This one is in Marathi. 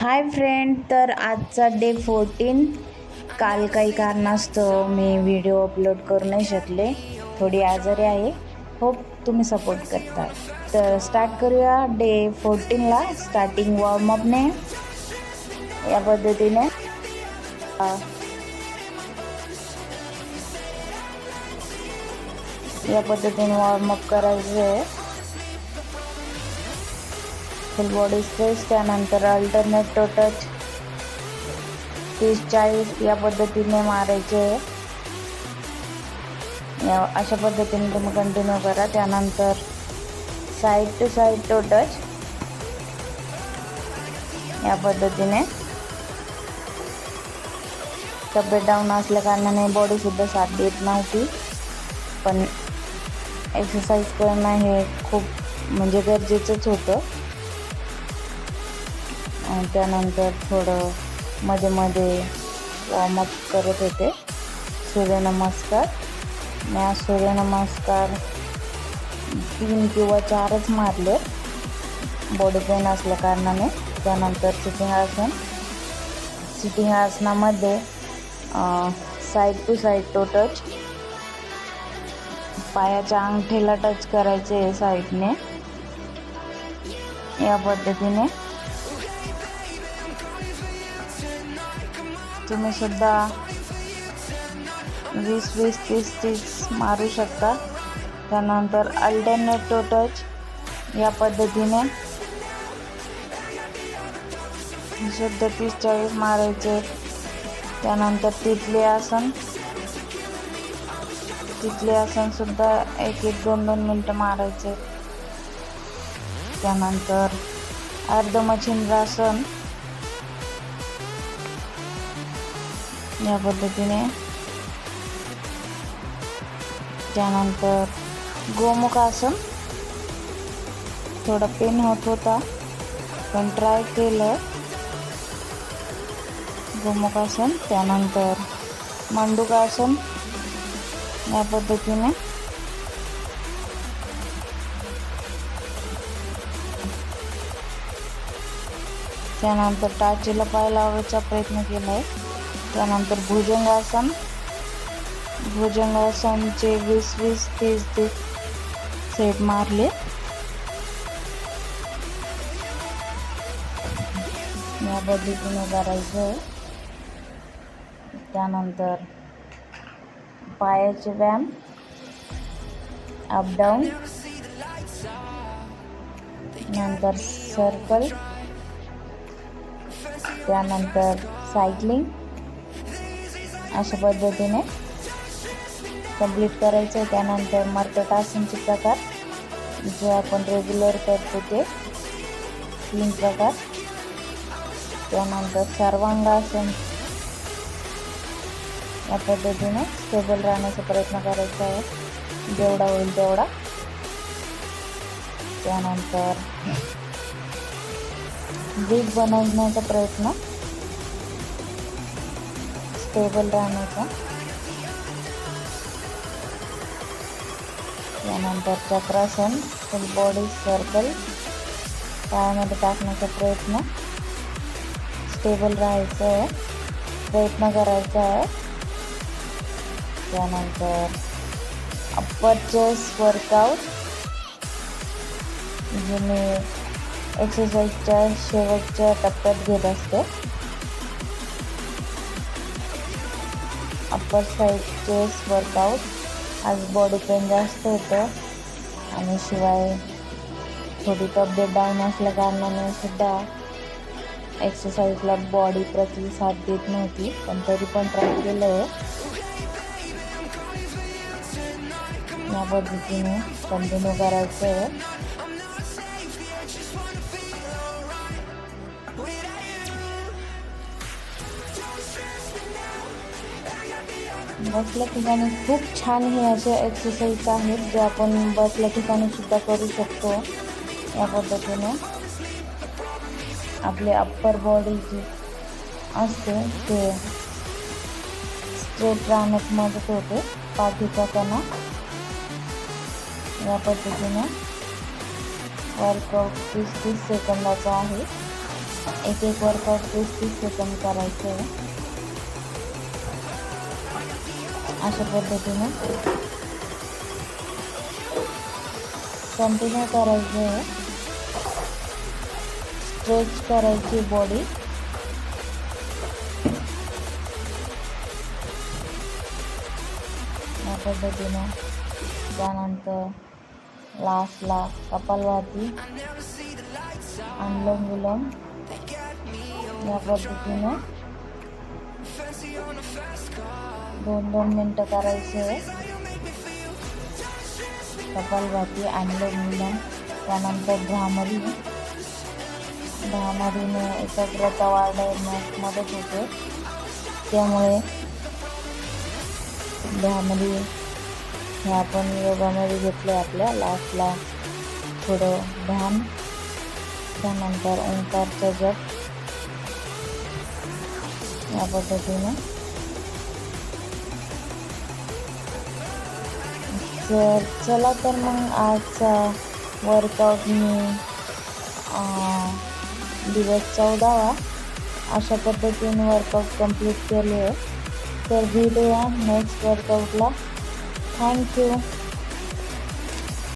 हाय फ्रेंड, तर आजचा डे 14. काल काही कारणास्तव मी व्हिडिओ अपलोड करू नाही शकले. थोडी आजारी आहे. होप तुम्ही सपोर्ट करता. तर स्टार्ट करूया डे 14ला स्टार्टिंग वॉर्मअपने. या पद्धतीने वॉर्मअप करायचे आहे. फुल बॉडी स्ट्रेच, त्यानंतर अल्टरनेट टो टच 30-40 या पद्धतीने मारायचे. अशा पद्धतीने तुम्ही कंटिन्यू करा. त्यानंतर side to side toe touch या पद्धतीने. तब्येत डाऊन असल्या कारणाने बॉडीसुद्धा साथ देत नव्हती, पण एक्सरसाइज करणं हे खूप म्हणजे गरजेचंच होतं. त्यानंतर थोडं मध्ये मध्ये वॉर्मअप करत होते. सूर्यनमस्कार. मी सूर्यनमस्कार 3 किंवा 4च मारले बॉडी पेन असल्या कारणाने. त्यानंतर सिटिंग आसनामध्ये side to side toe touch. पायाच्या अंगठीला टच करायचे साईडने या पद्धतीने. तुम्ही सुद्धा 20-20, 30-30 मारू शकता. त्यानंतर अल्टरनेट टो टच या पद्धतीने सुद्धा 30-40 मारायचे. त्यानंतर तिथले आसन सुद्धा 1-1, 2-2 मिनटं मारायचे. त्यानंतर अर्धमच्छिंद्रासन या पद्धतीने. त्यानंतर गोमुखासन. थोडा पेन होत होता पण ट्राय केलं गोमुखासन. त्यानंतर मंडूकासन या पद्धतीने. त्यानंतर टाचीला पाय लावायचा प्रयत्न केला आहे. त्यानंतर भुजंगासनचे 20-20, 30-30 सेट मारले या पद्धतीने करायचं. त्यानंतर पायाचे व्यायाम, अप डाऊन, नंतर सर्कल, त्यानंतर सायकलिंग अशा पद्धतीने कंप्लीट करायचं. त्यानंतर मर्कटासनचे प्रकार जे आपण रेग्युलर करतो ते 3 प्रकार. त्यानंतर सर्वांगासन या पद्धतीने स्टेबल राहण्याचा प्रयत्न करायचा आहे जेवढा होईल तेवढा. त्यानंतर ब्रीथ बनवण्याचा प्रयत्न, स्टेबल राहण्याचा. त्यानंतर चक्रासन, फुल बॉडी सर्कल पायामध्ये टाकण्याचा प्रयत्न, स्टेबल राहायचं आहे, प्रयत्न करायचा आहे. त्यानंतर अप्पर चेस्ट वर्कआउट जे मी एक्सरसाइजच्या शेवटच्या टप्प्यात घेत असते. Upper side chest workout. आज बॉडी पेन जास्त होतं आणि शिवाय थोडी तब्येत डाऊन असल्या कारणाने सुद्धा एक्सरसाइजला बॉडी प्रतिसाद देत नव्हती, पण तरी पण ट्राय केलं आहे. या पद्धतीने कंटिन्यू करायचं आहे. बसल्या ठिकाणी खूप छान हे असे एक्सरसाइज आहेत जे आपण बसल्या ठिकाणी सुद्धा करू शकतो. या पद्धतीने आपले अप्पर बॉडी जी असते ते स्ट्रेट राहण्यास मदत होते. पाठीचा कणा या पद्धतीने वर्कआउट 30-30 सेकंदाचा आहे. एक एक वर्कआउट 30 सेकंद करायचं आहे. अशा पद्धतीने कंटिन्यू करायचं आहे. स्ट्रेच करायची बॉडी. या पद्धतीने त्यानंतर लास्टला कपालभाती, अनुलोम विलोम या पद्धतीने 2-2 मिनटं करायचे आहे. कपालभाती, अनुलोम विलोम. त्यानंतर भ्रामरीने एकाग्रता वाढवण्यास मदत होते. त्यामुळे भ्रामरी हे आपण योगामध्ये घेतले. आपल्या लास्टला थोडं ध्यान, त्यानंतर ओंकारचा जप या पद्धतीने. चला तर मग आजचा वर्कआउट मी दिवस 14वा अशा पद्धतीने वर्कआउट कंप्लीट केले आहे. तर भेटूया नेक्स्ट वर्कआउटला. थँक्यू.